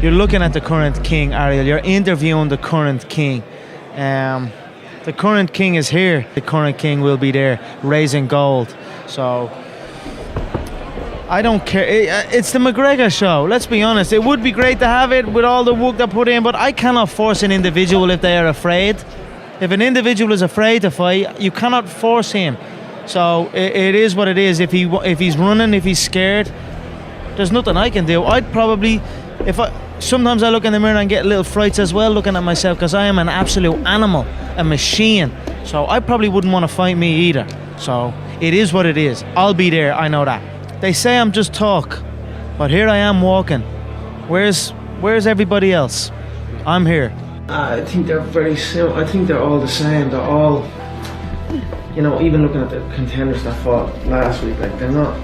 you're looking at the current king, Ariel. You're interviewing the current king. The current king is here. The current king will be there, raising gold. So I don't care. It's the McGregor show. Let's be honest. It would be great to have it with all the work they put in, but I cannot force an individual if they are afraid. If an individual is afraid to fight, you cannot force him. So it is what it is. If he's running, if he's scared, there's nothing I can do. I'd probably, sometimes I look in the mirror and get little frights as well looking at myself, because I am an absolute animal, a machine. So I probably wouldn't want to fight me either. So it is what it is. I'll be there, I know that. They say I'm just talk, but here I am walking. Where's everybody else? I'm here. I think they're very similar. I think they're all the same. They're all, even looking at the contenders that fought last week, like they're not.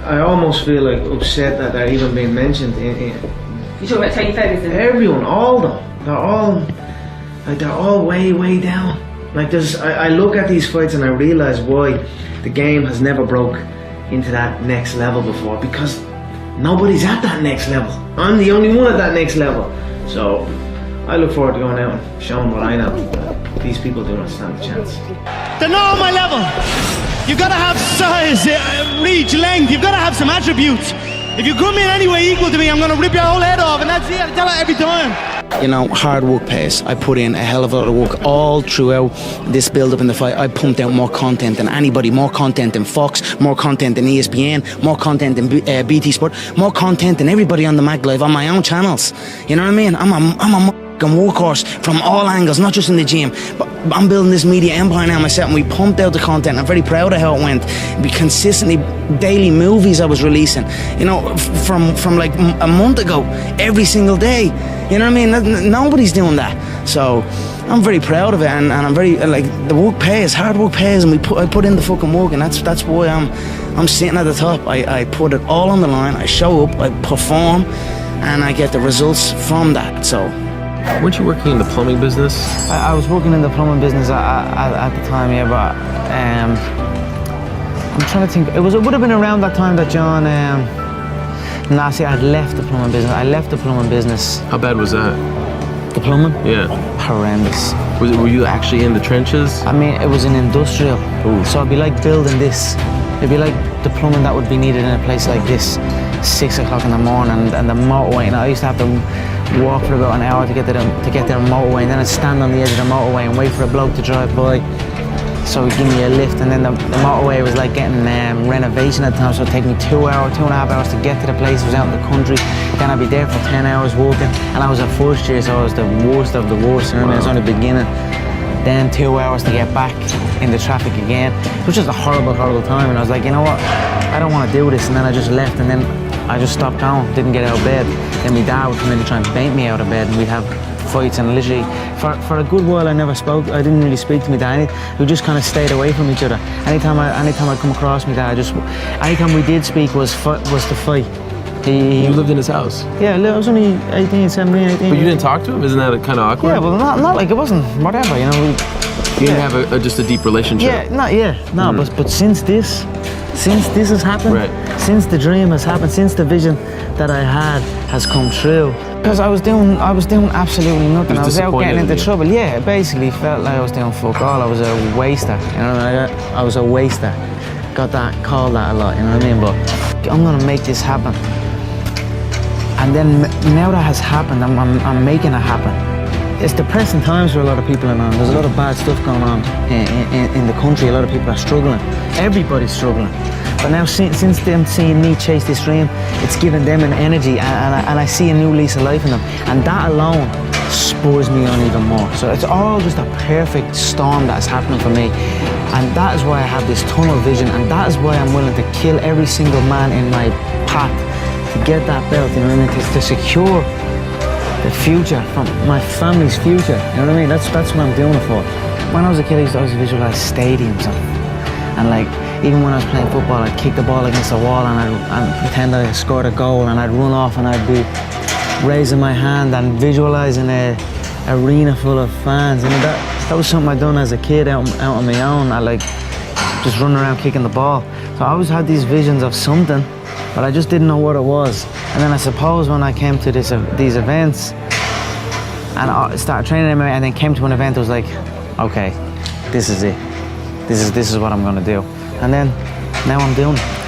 I almost feel like upset that they're even being mentioned in You talking about Tony Ferguson? Everyone, all of them. They're all way down. Like I look at these fights and I realise why the game has never broke into that next level before, because nobody's at that next level. I'm the only one at that next level. So I look forward to going out and showing what I know. These people do not stand a chance. They're not on my level. You've got to have size, reach, length. You've got to have some attributes. If you come in any way equal to me, I'm going to rip your whole head off, and that's it. I tell it every time. Hard work pays. I put in a hell of a lot of work all throughout this build-up in the fight. I pumped out more content than anybody, more content than Fox, more content than ESPN, more content than BT Sport, more content than everybody on the Mag Live on my own channels. You know what I mean? I'm a workhorse from all angles, not just in the gym, but I'm building this media empire now myself, and we pumped out the content. I'm very proud of how it went. We consistently, daily movies I was releasing, from like a month ago, every single day. You know what I mean? Nobody's doing that. So I'm very proud of it, and I'm very, the work pays, hard work pays, and I put in the fucking work, and that's why I'm sitting at the top. I put it all on the line, I show up, I perform, and I get the results from that. So weren't you working in the plumbing business? I was working in the plumbing business at the time, yeah, but I'm trying to think. It would have been around that time that John. See, I'd left the plumbing business. I left the plumbing business. How bad was that? The plumbing? Yeah. Horrendous. Were you actually in the trenches? I mean, it was an industrial. Ooh. So it'd be like building this. It'd be like the plumbing that would be needed in a place like this, 6 o'clock in the morning, and the motorway. I used to have to walk for about an hour to get to the motorway, and then I'd stand on the edge of the motorway and wait for a bloke to drive by. So he'd give me a lift, and then the motorway was like getting renovation at the time, so it'd take me 2.5 hours to get to the place. It was out in the country. Then I'd be there for 10 hours walking, and I was at first year, so I was the worst of the worst. You know what I mean? It was only beginning. Then 2 hours to get back in the traffic again. It was just a horrible time, and I was like, you know what? I don't want to do this, and then I just left, and then I just stopped going, didn't get out of bed. Then my dad would come in and try and bait me out of bed, and we'd have fights, and literally for a good while I didn't really speak to my dad. We just kind of stayed away from each other. Anytime I'd come across my dad, anytime we did speak was to fight. You lived in his house? Yeah, I was only 18, 17, 18. But you didn't talk to him? Isn't that kind of awkward? Yeah, well, not like it wasn't, whatever, You didn't have just a deep relationship? No, but since this has happened, right. Since the dream has happened, since the vision that I had has come true, because I was doing absolutely nothing. I was out getting into trouble. Yeah, it basically felt like I was doing fuck all. I was a waster. You know what I mean? I was a waster. Got called that a lot. You know what I mean? But I'm gonna make this happen. And then now that has happened, I'm making it happen. It's depressing times for a lot of people, and there's a lot of bad stuff going on in the country. A lot of people are struggling. Everybody's struggling. But now, since them seeing me chase this dream, it's given them an energy, and I see a new lease of life in them. And that alone spurs me on even more. So it's all just a perfect storm that's happening for me. And that is why I have this tunnel vision, and that is why I'm willing to kill every single man in my path to get that belt, you know what I mean? To secure the future, from my family's future, you know what I mean? That's what I'm doing it for. When I was a kid, I used to always visualize stadiums, and like, even when I was playing football, I'd kick the ball against the wall, and I'd pretend I scored a goal, and I'd run off, and I'd be raising my hand and visualizing a arena full of fans. You know, that was something I'd done as a kid out on my own. I like just running around kicking the ball. So I always had these visions of something, but I just didn't know what it was. And then I suppose when I came to these events and I started training MMA and then came to an event, it was like, okay, this is it. This is what I'm gonna do. And then now I'm doing it.